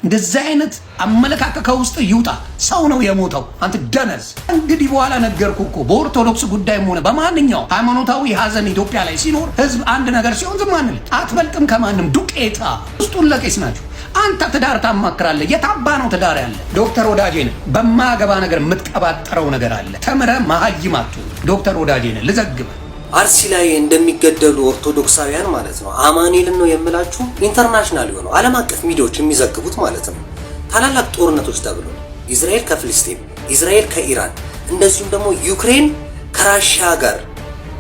እንደዚህ አይነት አመለካከት ከውስጥ ይውጣ። ሰው ነው የሞተው። አንተ ደነዝ። እንግዲህ በኋላ ነገርኩ እኮ በኦርቶዶክስ ጉዳይም ሆነ በማንኛውም ሃይማኖታዊ ሀዘን ኢትዮጵያ ላይ ሲኖር ህዝብ አንድ ነገር ሲሆን ዝም አንል። አትበልጥም ከማንም ዱቄታ። ውስጡን ለቄስ ናቸው። አንተ ትዳር ታማክራለህ። የታባ ነው ትዳር ያለ ዶክተር ወዳጄ ነህ። በማገባ ነገር የምትቀባጠረው ነገር አለ። ተምረህ መሀይም አትሁን። ዶክተር ወዳጄ ነህ። ልዘግብ አርሲ ላይ እንደሚገደሉ ኦርቶዶክሳውያን ማለት ነው። አማኑኤልን ነው የምላችሁ። ኢንተርናሽናል የሆኑ ዓለም አቀፍ ሚዲያዎች የሚዘግቡት ማለት ነው። ታላላቅ ጦርነቶች ተብሎ እስራኤል ከፍልስጤም፣ እስራኤል ከኢራን እንደዚሁም ደግሞ ዩክሬን ከራሽያ ጋር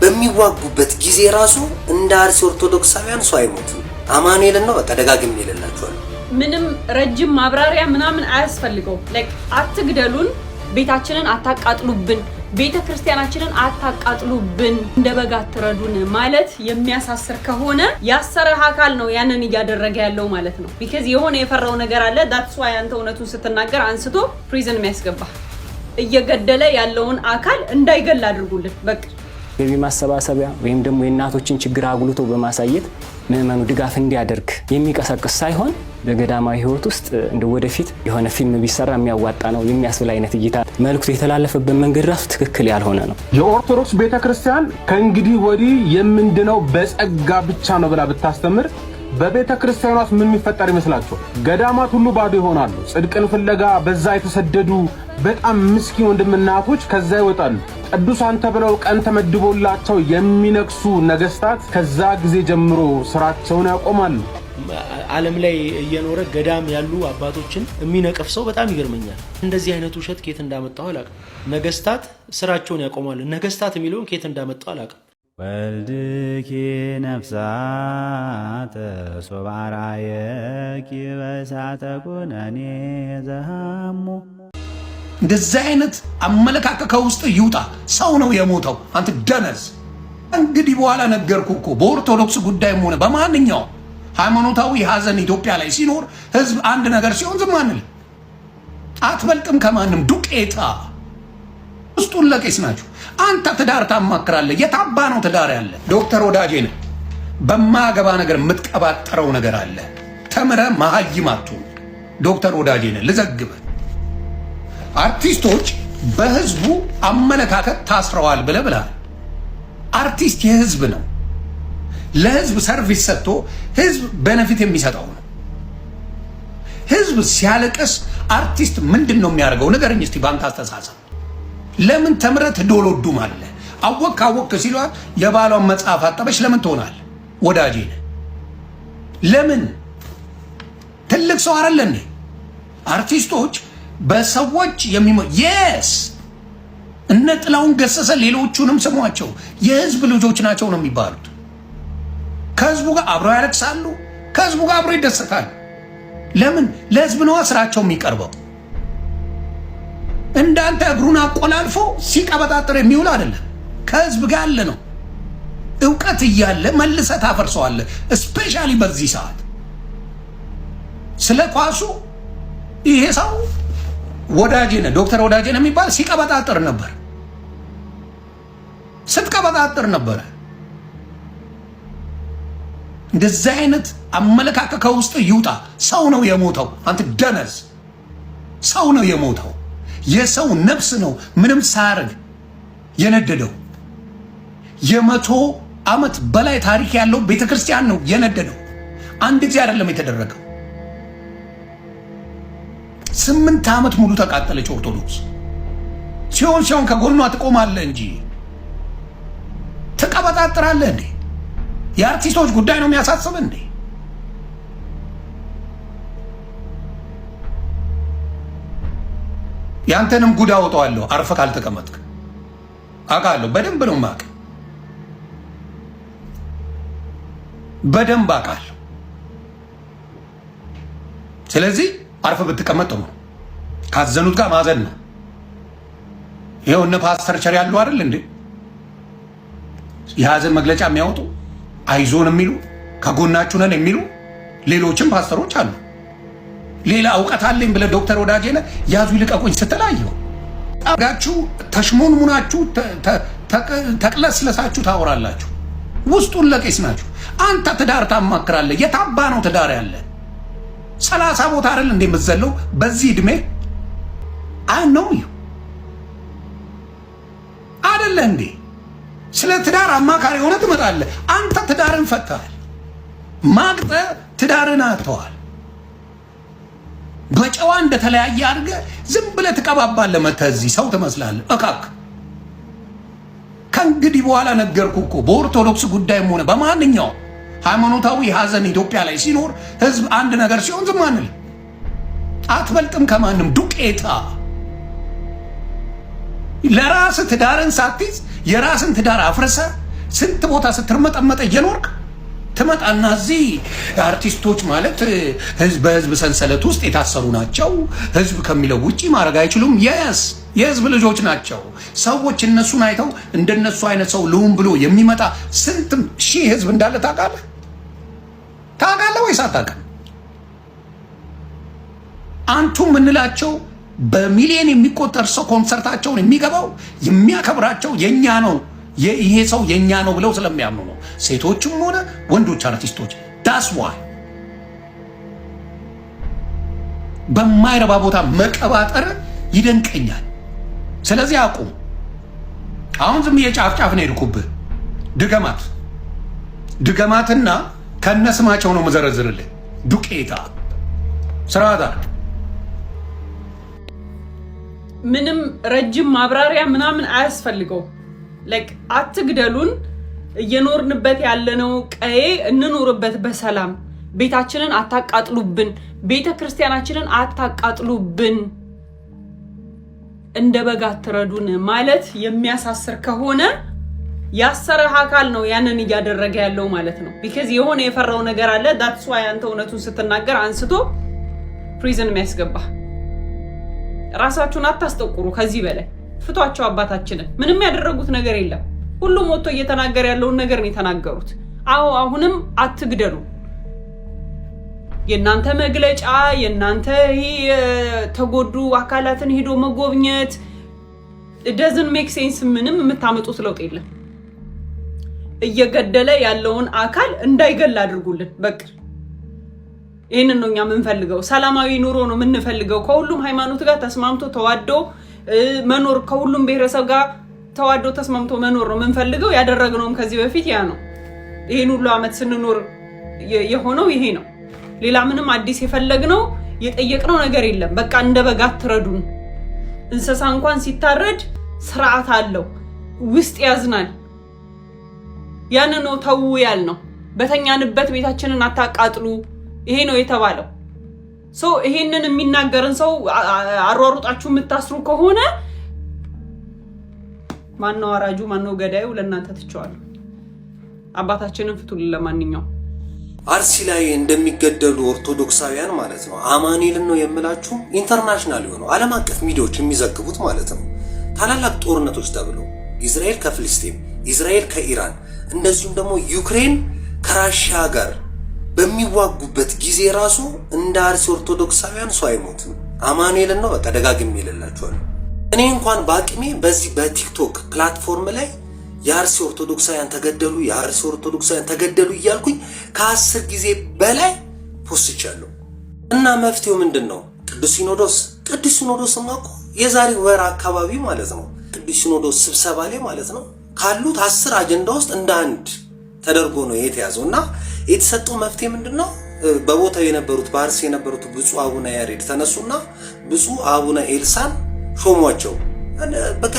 በሚዋጉበት ጊዜ ራሱ እንደ አርሲ ኦርቶዶክሳውያን ሰው አይሞትም። አማኑኤልን ነው በቃ ደጋግሜ ይልላችኋል። ምንም ረጅም ማብራሪያ ምናምን አያስፈልገው። አትግደሉን፣ ቤታችንን አታቃጥሉብን፣ ቤተ ክርስቲያናችንን አታቃጥሉብን፣ እንደ በግ አትረዱን ማለት የሚያሳስር ከሆነ ያሰረህ አካል ነው ያንን እያደረገ ያለው ማለት ነው። ቢካዝ የሆነ የፈራው ነገር አለ። ዳትስ ዋይ አንተ እውነቱን ስትናገር አንስቶ ፕሪዝን የሚያስገባ እየገደለ ያለውን አካል እንዳይገል አድርጉልን። በቃ ገቢ ማሰባሰቢያ ወይም ደግሞ የእናቶችን ችግር አጉልቶ በማሳየት ምዕመኑ ድጋፍ እንዲያደርግ የሚቀሰቅስ ሳይሆን በገዳማዊ ሕይወት ውስጥ እንደ ወደፊት የሆነ ፊልም ቢሰራ የሚያዋጣ ነው የሚያስብል አይነት እይታ መልእክቱ የተላለፈበት መንገድ ራሱ ትክክል ያልሆነ ነው። የኦርቶዶክስ ቤተክርስቲያን ከእንግዲህ ወዲህ የምንድነው በጸጋ ብቻ ነው ብላ ብታስተምር በቤተክርስቲያኗ ውስጥ ምን የሚፈጠር ይመስላችኋል? ገዳማት ሁሉ ባዶ ይሆናሉ። ጽድቅን ፍለጋ በዛ የተሰደዱ በጣም ምስኪን ወንድምናቶች ከዛ ይወጣሉ። ቅዱሳን ተብለው ቀን ተመድቦላቸው የሚነክሱ ነገስታት ከዛ ጊዜ ጀምሮ ስራቸውን ያቆማሉ። ዓለም ላይ እየኖረ ገዳም ያሉ አባቶችን የሚነቅፍ ሰው በጣም ይገርመኛል። እንደዚህ አይነቱ ውሸት ከየት እንዳመጣው አላውቅም። ነገስታት ስራቸውን ያቆማሉ። ነገስታት የሚለውን ከየት እንዳመጣው አላውቅም። ወልድኪ ነፍሳተ ሶባራየኪ በሳተ ኩነኔ ዘሃሙ። እንደዚህ አይነት አመለካከት ከውስጥ ይውጣ። ሰው ነው የሞተው። አንተ ደነዝ። እንግዲህ በኋላ ነገርኩ እኮ በኦርቶዶክስ ጉዳይም ሆነ በማንኛውም ሃይማኖታዊ ሀዘን ኢትዮጵያ ላይ ሲኖር ህዝብ አንድ ነገር ሲሆን ዝም አንል። አትበልጥም ከማንም ዱቄታ። ውስጡን ለቄስ ናቸው። አንተ ትዳር ታማክራለህ። የታባ ነው ትዳር ያለ ዶክተር ወዳጄ ነህ። በማገባ ነገር የምትቀባጠረው ነገር አለ። ተምረህ መሀይም አትሁን። ዶክተር ወዳጄ ነህ። ልዘግብ አርቲስቶች በህዝቡ አመለካከት ታስረዋል ብለህ አርቲስት የህዝብ ነው። ለህዝብ ሰርቪስ ሰጥቶ ህዝብ ቤኔፊት የሚሰጠው ነው። ህዝብ ሲያለቅስ አርቲስት ምንድን ነው የሚያደርገው? ንገረኝ እስቲ ባንተ አስተሳሰብ። ለምን ተምረህ ትዶሎዱማለህ? አወቅ ሲሏት የባሏን መጽሐፍ አጠበሽ ለምን ትሆናለህ? ወዳጄ ነህ። ለምን ትልቅ ሰው አይደለ? አርቲስቶች በሰዎች የስ እነ ጥላሁን ገሰሰ ሌሎቹንም ስሟቸው የህዝብ ልጆች ናቸው ነው የሚባሉት። ከህዝቡ ጋር አብረው ያለቅሳሉ፣ ከህዝቡ ጋር አብረው ይደሰታሉ። ለምን? ለህዝብ ነዋ ስራቸው የሚቀርበው። እንዳንተ እግሩን አቆላልፎ ሲቀበጣጥር የሚውል አይደለም። ከህዝብ ጋር ያለ ነው። እውቀት እያለ መልሰህ ታፈርሰዋለህ። ስፔሻሊ በዚህ ሰዓት ስለ ኳሱ ይሄ ሰው ወዳጄ ነህ ዶክተር ወዳጄ ነህ የሚባል ሲቀበጣጥር ነበር፣ ስትቀበጣጥር ነበረ። እንደዚህ አይነት አመለካከት ከውስጥ ይውጣ። ሰው ነው የሞተው። አንተ ደነዝ። ሰው ነው የሞተው። የሰው ነፍስ ነው ምንም ሳያርግ የነደደው። 100 ዓመት በላይ ታሪክ ያለው ቤተክርስቲያን ነው የነደደው። አንድ ጊዜ አይደለም የተደረገው። 8 ዓመት ሙሉ ተቃጠለች ኦርቶዶክስ። ሲሆን ከጎኗ ትቆማለህ እንጂ ትቀበጣጥራለህ እንዴ? የአርቲስቶች ጉዳይ ነው የሚያሳስብ እንዴ? ያንተንም ጉዳ አወጣዋለሁ አርፈህ ካልተቀመጥክ። አውቃለሁ፣ በደንብ ነው የማውቅ፣ በደንብ አውቃለሁ። ስለዚህ አርፈህ ብትቀመጥ ነው። ካዘኑት ጋር ማዘን ነው። ይኸው እነ ፓስተር ቸር ያሉ አይደል እንዴ የሀዘን መግለጫ የሚያወጡ አይዞን የሚሉ ከጎናችሁ ነን የሚሉ ሌሎችም ፓስተሮች አሉ። ሌላ እውቀት አለኝ ብለህ ዶክተር ወዳጄ ነህ ያዙ ይልቀቁኝ ስትላየው አጋችሁ ተሽሞንሙናችሁ ተቅለስለሳችሁ ታወራላችሁ። ውስጡን ለቄስ ናችሁ። አንተ ትዳር ታማክራለህ። የታባ ነው ትዳር ያለ? 30 ቦታ አይደል እንደ መዘለው በዚህ እድሜ ነው አይደለ እንዴ? ስለ ትዳር አማካሪ ሆነ ትመጣለህ። አንተ ትዳርን ፈታል፣ ማግጠ ትዳርን አጥተዋል። በጨዋ እንደተለያየ አድርገህ ዝም ብለህ ትቀባባለህ። መተህ እዚህ ሰው ትመስላለህ። እካክ ከእንግዲህ በኋላ ነገርኩህ እኮ በኦርቶዶክስ ጉዳይም ሆነ በማንኛውም ሃይማኖታዊ ሀዘን ኢትዮጵያ ላይ ሲኖር ህዝብ አንድ ነገር ሲሆን ዝም አንል። አትበልጥም ከማንም ዱቄታ። ለራስ ትዳርን ሳትይዝ የራስን ትዳር አፍርሰ ስንት ቦታ ስትርመጠመጠ እየኖርክ ትመጣና እዚህ አርቲስቶች ማለት በህዝብ ሰንሰለት ውስጥ የታሰሩ ናቸው፣ ህዝብ ከሚለው ውጪ ማድረግ አይችሉም። የህዝብ ልጆች ናቸው። ሰዎች እነሱን አይተው እንደነሱ አይነት ሰው ልሁን ብሎ የሚመጣ ስንት ሺህ ህዝብ እንዳለ ታውቃለህ? ታውቃለህ ወይስ አታውቅም? አንቱ የምንላቸው በሚሊዮን የሚቆጠር ሰው ኮንሰርታቸውን የሚገባው የሚያከብራቸው የኛ ነው፣ ይሄ ሰው የኛ ነው ብለው ስለሚያምኑ ነው። ሴቶችም ሆነ ወንዶች አርቲስቶች ዳስ ዋይ በማይረባ ቦታ መቀባጠር ይደንቀኛል። ስለዚህ አቁም። አሁን ዝም የጫፍ ነው የሄድኩብህ። ድገማትና ከነስማቸው ነው መዘረዝርልህ። ዱቄታ ስራታ ምንም ረጅም ማብራሪያ ምናምን አያስፈልገው። ላይክ አትግደሉን፣ እየኖርንበት ያለነው ቀዬ እንኖርበት በሰላም። ቤታችንን አታቃጥሉብን፣ ቤተ ክርስቲያናችንን አታቃጥሉብን፣ እንደ በግ አትረዱን ማለት የሚያሳስር ከሆነ ያሰረህ አካል ነው ያንን እያደረገ ያለው ማለት ነው። ቢካዝ የሆነ የፈራው ነገር አለ። ዳትስ ዋይ አንተ እውነቱን ስትናገር አንስቶ ፕሪዝን የሚያስገባ። ራሳችሁን አታስጠቁሩ። ከዚህ በላይ ፍቷቸው አባታችንን። ምንም ያደረጉት ነገር የለም። ሁሉም ወጥቶ እየተናገረ ያለውን ነገር ነው የተናገሩት። አሁንም አትግደሉ። የናንተ መግለጫ የናንተ ተጎዱ አካላትን ሄዶ መጎብኘት doesn't make sense። ምንም የምታመጡት ለውጥ የለም። እየገደለ ያለውን አካል እንዳይገል አድርጉልን። በቃ ይሄንን ነው እኛ የምንፈልገው። ሰላማዊ ኑሮ ነው የምንፈልገው። ከሁሉም ሃይማኖት ጋር ተስማምቶ ተዋዶ መኖር፣ ከሁሉም ብሔረሰብ ጋር ተዋዶ ተስማምቶ መኖር ነው የምንፈልገው። ያደረግነውም ከዚህ በፊት ያ ነው። ይሄን ሁሉ አመት ስንኖር የሆነው ይሄ ነው። ሌላ ምንም አዲስ የፈለግነው የጠየቅነው ነገር የለም። በቃ እንደ በግ አትረዱን። እንስሳ እንኳን ሲታረድ ስርዓት አለው፣ ውስጥ ያዝናል። ያን ነው ተው ያልነው። በተኛንበት ቤታችንን አታቃጥሉ፣ ይሄ ነው የተባለው። ይሄንን የሚናገርን ሰው አሯሩጣችሁ የምታስሩ ከሆነ ማነው አራጁ ማነው ገዳዩ? ለእናንተ ትቸዋለሁ። አባታችንን ፍቱልን። ለማንኛውም አርሲ ላይ እንደሚገደሉ ኦርቶዶክሳውያን ማለት ነው አማኑኤልን ነው የምላችሁ ኢንተርናሽናል የሆነው ዓለም አቀፍ ሚዲያዎች የሚዘግቡት ማለት ነው። ታላላቅ ጦርነቶች ተብለው እስራኤል ከፍልስጤም፣ እስራኤል ከኢራን እንደዚሁም ደግሞ ዩክሬን ከራሺያ ጋር በሚዋጉበት ጊዜ ራሱ እንደ አርሲ ኦርቶዶክሳውያን ሰው አይሞትም። አማኑኤልን ነው በቃ ደጋግሜ እልላችኋለሁ። እኔ እንኳን በአቅሜ በዚህ በቲክቶክ ፕላትፎርም ላይ የአርሲ ኦርቶዶክሳውያን ተገደሉ፣ የአርሲ ኦርቶዶክሳውያን ተገደሉ እያልኩኝ ከ10 ጊዜ በላይ ፖስቻለሁ። እና መፍትሄው ምንድነው? ቅዱስ ሲኖዶስማ እኮ የዛሬ ወር አካባቢ ማለት ነው ቅዱስ ሲኖዶስ ስብሰባ ላይ ማለት ነው ካሉት 10 አጀንዳ ውስጥ እንደ አንድ ተደርጎ ነው የተያዘው። እና የተሰጠው መፍትሄ ምንድነው? በቦታው የነበሩት በአርሲ የነበሩት ብፁዕ አቡነ ያሬድ ተነሱና ብፁዕ አቡነ ኤልሳን ሾሟቸው። በቃ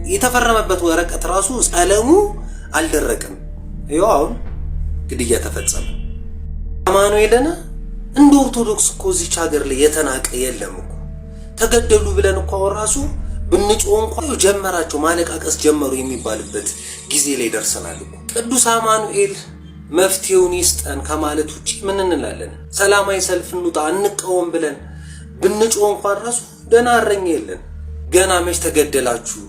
የተፈረመበት ወረቀት ራሱ ጸለሙ አልደረቅም። ይኸው አሁን ግድያ ተፈጸመ። አማኑኤልን እንደ ኦርቶዶክስ እኮ እዚች ሀገር ላይ የተናቀ የለም እኮ። ተገደሉ ብለን እኮ ራሱ ብንጮህ እንኳን ጀመራቸው ማለቃቀስ ጀመሩ የሚባልበት ጊዜ ላይ ደርሰናል እኮ። ቅዱስ አማኑኤል መፍትሄውን ይስጠን ከማለት ውጪ ምን እንላለን? ሰላማዊ ሰልፍ እንውጣ እንቃወም ብለን ብንጮህ እንኳን ራሱ ደህና እረኛ የለን። ገና መች ተገደላችሁ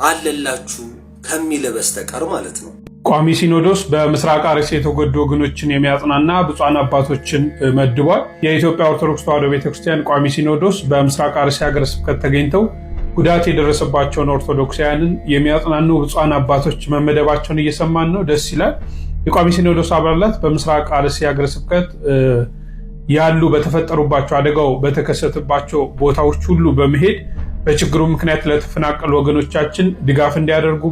አለላችሁ ከሚል በስተቀር ማለት ነው። ቋሚ ሲኖዶስ በምስራቅ አርሲ የተጎዱ ወገኖችን የሚያጽናና ብፁዓን አባቶችን መድቧል። የኢትዮጵያ ኦርቶዶክስ ተዋሕዶ ቤተክርስቲያን ቋሚ ሲኖዶስ በምስራቅ አርሲ ሀገረ ስብከት ተገኝተው ጉዳት የደረሰባቸውን ኦርቶዶክሳውያንን የሚያጽናኑ ብፁዓን አባቶች መመደባቸውን እየሰማን ነው። ደስ ይላል። የቋሚ ሲኖዶስ አባላት በምስራቅ አርሲ ሀገረ ስብከት ያሉ በተፈጠሩባቸው አደጋው በተከሰተባቸው ቦታዎች ሁሉ በመሄድ በችግሩ ምክንያት ለተፈናቀሉ ወገኖቻችን ድጋፍ እንዲያደርጉ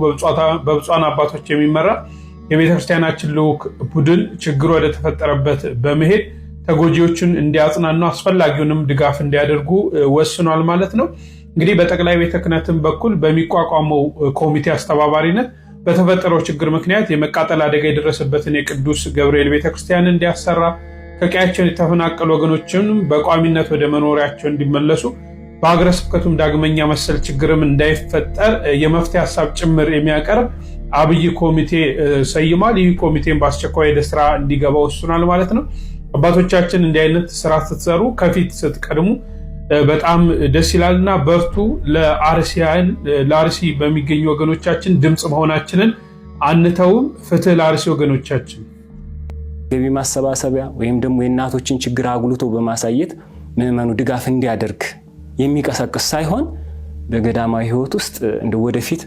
በብፁዓን አባቶች የሚመራ የቤተክርስቲያናችን ልዑክ ቡድን ችግሩ ወደ ተፈጠረበት በመሄድ ተጎጂዎችን እንዲያጽናኑ አስፈላጊውንም ድጋፍ እንዲያደርጉ ወስኗል ማለት ነው። እንግዲህ በጠቅላይ ቤተ ክህነትም በኩል በሚቋቋመው ኮሚቴ አስተባባሪነት በተፈጠረው ችግር ምክንያት የመቃጠል አደጋ የደረሰበትን የቅዱስ ገብርኤል ቤተክርስቲያን እንዲያሰራ፣ ከቀያቸው የተፈናቀሉ ወገኖችን በቋሚነት ወደ መኖሪያቸው እንዲመለሱ፣ በሀገረ ስብከቱም ዳግመኛ መሰል ችግርም እንዳይፈጠር የመፍትሄ ሀሳብ ጭምር የሚያቀርብ አብይ ኮሚቴ ሰይሟል። ይህ ኮሚቴን በአስቸኳይ ወደ ስራ እንዲገባ ወስኗል ማለት ነው። አባቶቻችን እንዲህ አይነት ስራ ስትሰሩ ከፊት ስትቀድሙ በጣም ደስ ይላልና በርቱ። ለአርሲ በሚገኙ ወገኖቻችን ድምፅ መሆናችንን አንተውም። ፍትህ ለአርሲ ወገኖቻችን። ገቢ ማሰባሰቢያ ወይም ደግሞ የእናቶችን ችግር አጉልቶ በማሳየት ምዕመኑ ድጋፍ እንዲያደርግ የሚቀሰቅስ ሳይሆን በገዳማዊ ሕይወት ውስጥ እንደ ወደፊት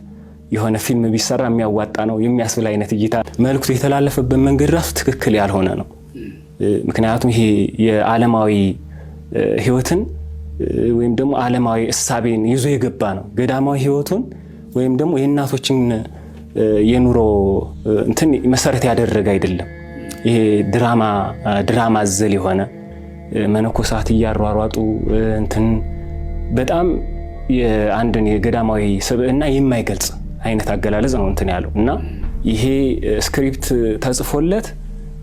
የሆነ ፊልም ቢሰራ የሚያዋጣ ነው የሚያስብል አይነት እይታ መልእክቱ የተላለፈበት መንገድ ራሱ ትክክል ያልሆነ ነው። ምክንያቱም ይሄ የዓለማዊ ሕይወትን ወይም ደግሞ ዓለማዊ እሳቤን ይዞ የገባ ነው። ገዳማዊ ሕይወቱን ወይም ደግሞ የእናቶችን የኑሮ እንትን መሰረት ያደረገ አይደለም። ይሄ ድራማ አዘል የሆነ መነኮሳት እያሯሯጡ እንትን በጣም የአንድን የገዳማዊ ስብዕና የማይገልጽ አይነት አገላለጽ ነው እንትን ያለው እና ይሄ ስክሪፕት ተጽፎለት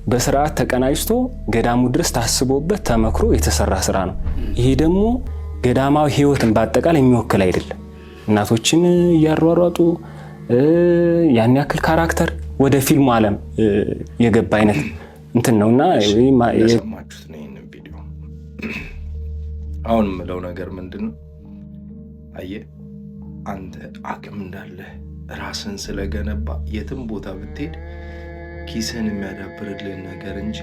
በስርዓት ተቀናጅቶ ገዳሙ ድረስ ታስቦበት ተመክሮ የተሰራ ስራ ነው። ይሄ ደግሞ ገዳማዊ ሕይወትን በአጠቃላይ የሚወክል አይደለም። እናቶችን እያሯሯጡ ያን ያክል ካራክተር ወደ ፊልሙ ዓለም የገባ አይነት እንትን ነውና የሰማችሁት ነው። ይሄንን ቪዲዮ አሁን የምለው ነገር ምንድነው? አየህ አንተ አቅም እንዳለህ ራስን ስለገነባ የትም ቦታ ብትሄድ ኪስህን የሚያዳብርልህን ነገር እንጂ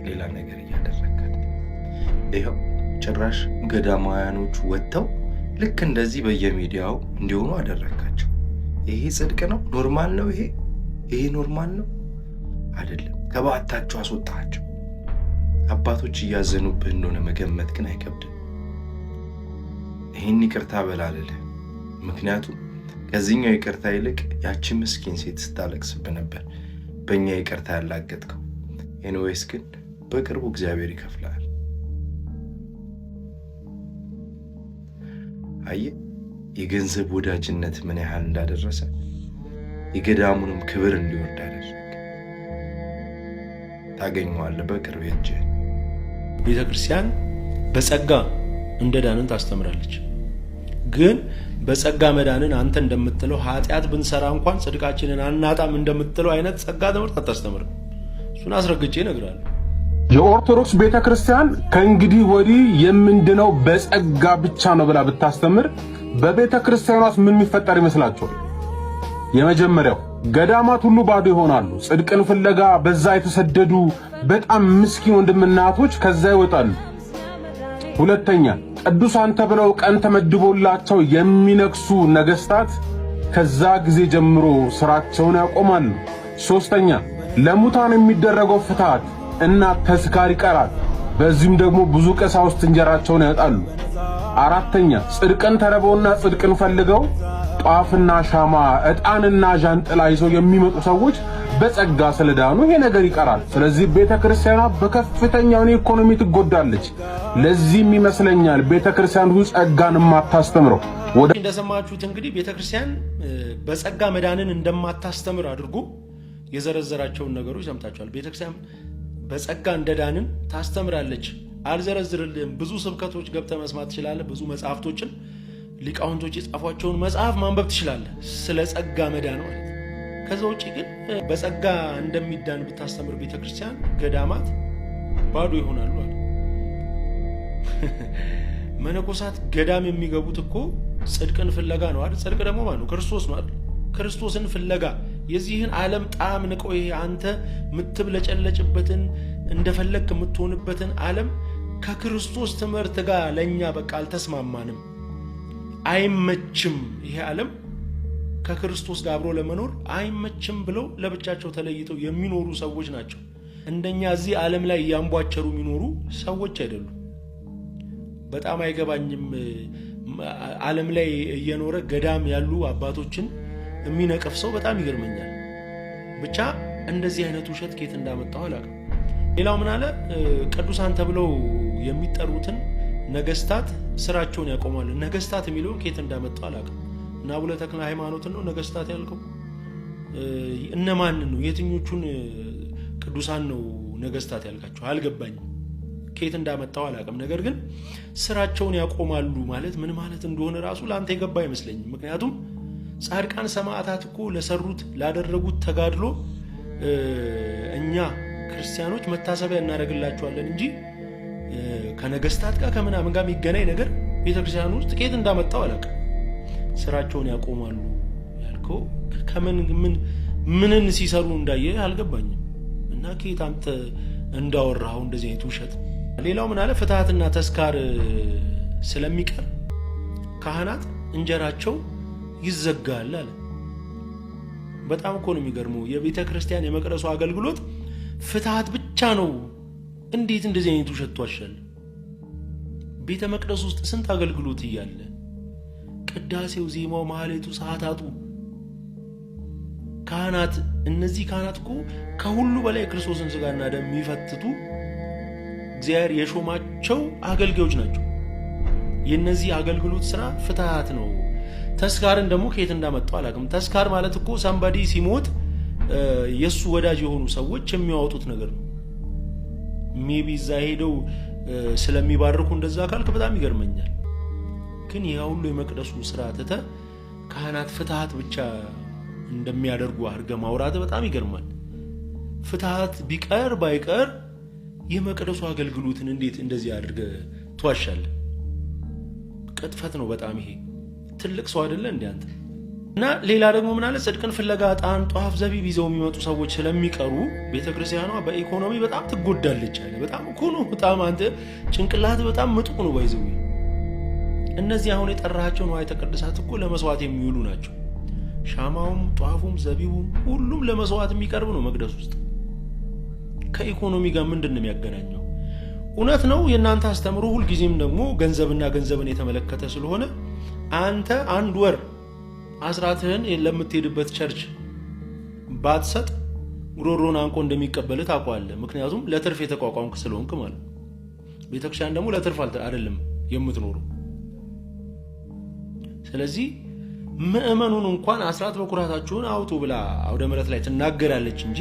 ሌላ ነገር እያደረግህ ይኸው ጭራሽ ገዳማውያኖቹ ወጥተው ልክ እንደዚህ በየሚዲያው እንዲሆኑ አደረግካቸው። ይሄ ጽድቅ ነው? ኖርማል ነው? ይሄ ኖርማል ነው አይደለም። ከባታቸው አስወጣቸው። አባቶች እያዘኑብህ እንደሆነ መገመት ግን አይከብድም። ይህን ይቅርታ በላልልህ። ምክንያቱም ከዚህኛው ይቅርታ ይልቅ ያቺ ምስኪን ሴት ስታለቅስብህ ነበር በእኛ ይቅርታ ያላገጥከው። ኤኒዌይስ ግን በቅርቡ እግዚአብሔር ይከፍላል። አየህ የገንዘብ ወዳጅነት ምን ያህል እንዳደረሰ የገዳሙንም ክብር እንዲወርድ አደረገ። ታገኘዋለህ በቅርብ እጅህ። ቤተ ክርስቲያን በጸጋ እንደዳንን ታስተምራለች። ግን በጸጋ መዳንን አንተ እንደምትለው ኃጢአት ብንሰራ እንኳን ጽድቃችንን አናጣም እንደምትለው አይነት ጸጋ ትምህርት አታስተምርም። እሱን አስረግጬ እነግራለሁ። የኦርቶዶክስ ቤተክርስቲያን ከእንግዲህ ወዲህ የምንድነው በጸጋ ብቻ ነው ብላ ብታስተምር በቤተክርስቲያኗ ውስጥ ምን የሚፈጠር ይመስላችኋል? የመጀመሪያው ገዳማት ሁሉ ባዶ ይሆናሉ። ጽድቅን ፍለጋ በዛ የተሰደዱ በጣም ምስኪን ወንድምና እህቶች ከዛ ይወጣሉ። ሁለተኛ ቅዱሳን ተብለው ቀን ተመድቦላቸው የሚነግሱ ነገስታት ከዛ ጊዜ ጀምሮ ስራቸውን ያቆማሉ። ሶስተኛ ለሙታን የሚደረገው ፍትሐት እና ተስካር ይቀራል። በዚህም ደግሞ ብዙ ቀሳውስት እንጀራቸውን ያጣሉ። አራተኛ ጽድቅን ተረበውና ጽድቅን ፈልገው ጧፍና ሻማ ዕጣንና ዣንጥላ ይዘው የሚመጡ ሰዎች በጸጋ ስለዳኑ ይሄ ነገር ይቀራል። ስለዚህ ቤተክርስቲያኗ በከፍተኛ ኢኮኖሚ ትጎዳለች። ለዚህም ይመስለኛል ቤተክርስቲያኑ ጸጋን ማታስተምረው። እንደሰማችሁት እንግዲህ ቤተክርስቲያን በጸጋ መዳንን እንደማታስተምር አድርጎ የዘረዘራቸውን ነገሮች ሰምታችኋል። ቤተክርስቲያን በጸጋ እንደዳንን ታስተምራለች። አልዘረዝርልህም። ብዙ ስብከቶች ገብተህ መስማት ትችላለህ። ብዙ መጽሐፍቶችን ሊቃውንቶች የጻፏቸውን መጽሐፍ ማንበብ ትችላለህ ስለ ጸጋ መዳን ማለት። ከዛ ውጪ ግን በጸጋ እንደሚዳን ብታስተምር ቤተክርስቲያን ገዳማት ባዶ ይሆናሉ አለ። መነኮሳት ገዳም የሚገቡት እኮ ጽድቅን ፍለጋ ነው አይደል? ጽድቅ ደግሞ ማን ነው? ክርስቶስ ነው አይደል? ክርስቶስን ፍለጋ የዚህን ዓለም ጣዕም ንቀው ይሄ አንተ ምትብለጨለጭበትን እንደፈለክ የምትሆንበትን ዓለም ከክርስቶስ ትምህርት ጋር ለኛ በቃ አልተስማማንም፣ አይመችም፣ ይሄ ዓለም ከክርስቶስ ጋር አብሮ ለመኖር አይመችም ብለው ለብቻቸው ተለይተው የሚኖሩ ሰዎች ናቸው እንደኛ እዚህ ዓለም ላይ ያንቧቸሩ የሚኖሩ ሰዎች አይደሉም። በጣም አይገባኝም። ዓለም ላይ እየኖረ ገዳም ያሉ አባቶችን የሚነቅፍ ሰው በጣም ይገርመኛል። ብቻ እንደዚህ አይነት ውሸት ከየት እንዳመጣው አላውቅም። ሌላው ምን አለ? ቅዱሳን ተብለው የሚጠሩትን ነገስታት ስራቸውን ያቆማሉ። ነገስታት የሚለውን ከየት እንዳመጣው አላውቅም። እና አቡነ ተክለ ሃይማኖትን ነው ነገስታት ያልከው? እነማን ነው? የትኞቹን ቅዱሳን ነው ነገስታት ያልካቸው? አልገባኝም። ከየት እንዳመጣው አላውቅም። ነገር ግን ስራቸውን ያቆማሉ ማለት ምን ማለት እንደሆነ ራሱ ለአንተ የገባ አይመስለኝም። ምክንያቱም ጻድቃን ሰማዕታት እኮ ለሰሩት ላደረጉት ተጋድሎ እኛ ክርስቲያኖች መታሰቢያ እናደርግላቸዋለን እንጂ ከነገስታት ጋር ከምናምን ጋር የሚገናኝ ነገር ቤተክርስቲያን ውስጥ ከየት እንዳመጣው አላውቅም። ስራቸውን ያቆማሉ ያልከው ምንን ሲሰሩ እንዳየ አልገባኝም። እና ከየት አንተ እንዳወራው እንደዚህ አይነት ውሸት። ሌላው ምን አለ? ፍትሐትና ተስካር ስለሚቀር ካህናት እንጀራቸው ይዘጋል አለ። በጣም እኮ ነው የሚገርመው። የቤተ ክርስቲያን የመቅደሱ አገልግሎት ፍትሐት ብቻ ነው። እንዴት እንደዚህ አይነት ውሸት ዋሻል? ቤተ መቅደስ ውስጥ ስንት አገልግሎት እያለ ቅዳሴው፣ ዜማው፣ ማህሌቱ፣ ሰዓታቱ ካህናት እነዚህ ካህናት እኮ ከሁሉ በላይ ክርስቶስን ስጋና ደም የሚፈትቱ እግዚአብሔር የሾማቸው አገልጋዮች ናቸው። የነዚህ አገልግሎት ስራ ፍትሐት ነው። ተስካርን ደግሞ ከየት እንዳመጣው አላውቅም። ተስካር ማለት እኮ ሳምባዲ ሲሞት የሱ ወዳጅ የሆኑ ሰዎች የሚያወጡት ነገር ነው። ሜቢ እዛ ሄደው ስለሚባርኩ እንደዛ ካልክ በጣም ይገርመኛል። ግን ያ ሁሉ የመቅደሱ ስራ ትተህ ካህናት ፍትሐት ብቻ እንደሚያደርጉ አድርገህ ማውራት በጣም ይገርማል። ፍትሐት ቢቀር ባይቀር የመቅደሱ አገልግሎትን እንዴት እንደዚህ አድርገህ ትዋሻለህ? ቅጥፈት ነው በጣም። ይሄ ትልቅ ሰው አይደለ እንዴ አንተ? እና ሌላ ደግሞ ምን አለ? ጽድቅን ፍለጋ ዕጣን፣ ጧፍ፣ ዘቢብ ይዘው የሚመጡ ሰዎች ስለሚቀሩ ቤተክርስቲያኗ በኢኮኖሚ በጣም ትጎዳለች አለ። በጣም እኮ ነው። በጣም አንተ ጭንቅላት በጣም ምጡቅ ነው ባይዘው። እነዚህ አሁን የጠራሃቸው ንዋየ ቅድሳት እኮ ለመስዋዕት የሚውሉ ናቸው። ሻማውም፣ ጧፉም፣ ዘቢቡም ሁሉም ለመስዋዕት የሚቀርብ ነው መቅደስ ውስጥ። ከኢኮኖሚ ጋር ምንድን ነው የሚያገናኘው? እውነት ነው የእናንተ አስተምሮ ሁልጊዜም ደግሞ ገንዘብና ገንዘብን የተመለከተ ስለሆነ አንተ አንድ ወር አስራትህን ለምትሄድበት ቸርች ባትሰጥ ጉሮሮን አንቆ እንደሚቀበል ታውቀዋለህ። ምክንያቱም ለትርፍ የተቋቋምክ ስለሆንክ ማለት። ቤተክርስቲያን ደግሞ ለትርፍ አይደለም የምትኖሩ። ስለዚህ ምእመኑን እንኳን አስራት በኩራታችሁን አውጡ ብላ አውደ ምሕረት ላይ ትናገራለች እንጂ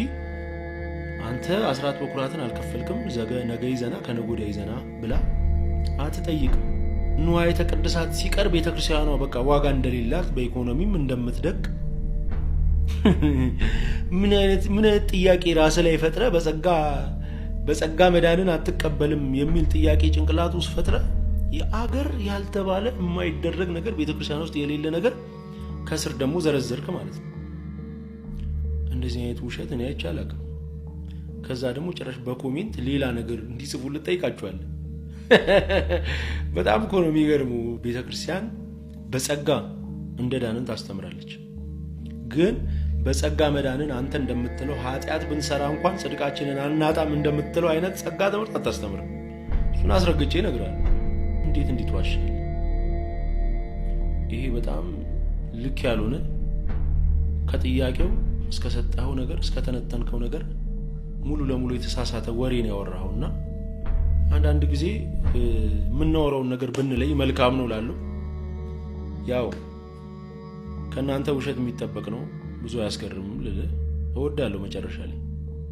አንተ አስራት በኩራትን አልከፈልክም ነገ ይዘና ከነገ ወዲያ ይዘና ብላ አትጠይቅም። ንዋየ ቅድሳት ሲቀር ቤተክርስቲያኗ በቃ ዋጋ እንደሌላት በኢኮኖሚም እንደምትደቅ ምን አይነት ጥያቄ ራስ ላይ ፈጥረ በጸጋ መዳንን አትቀበልም የሚል ጥያቄ ጭንቅላት ውስጥ ፈጥረ የአገር ያልተባለ የማይደረግ ነገር ቤተክርስቲያን ውስጥ የሌለ ነገር ከስር ደግሞ ዘረዘርክ ማለት ነው። እንደዚህ አይነት ውሸት እኔ አይቼ አላውቅም። ከዛ ደግሞ ጭራሽ በኮሜንት ሌላ ነገር እንዲጽፉ ልጠይቃቸዋለሁ። በጣም እኮ ነው የሚገርመው። ቤተክርስቲያን በጸጋ እንደዳንን ታስተምራለች። ግን በጸጋ መዳንን አንተ እንደምትለው ኃጢአት ብንሰራ እንኳን ጽድቃችንን አናጣም እንደምትለው አይነት ጸጋ ትምህርት አታስተምርም። እሱን አስረግጬ እነግርሃለሁ። እንዴት እንዲትዋሻል? ይሄ በጣም ልክ ያልሆነ ከጥያቄው እስከሰጠኸው ነገር እስከተነተንከው ነገር ሙሉ ለሙሉ የተሳሳተ ወሬ ነው ያወራኸውና አንዳንድ ጊዜ የምናወራውን ነገር ብንለይ መልካም ነው ላለው። ያው ከእናንተ ውሸት የሚጠበቅ ነው። ብዙ አያስገርምም ልልህ እወዳለሁ መጨረሻ ላይ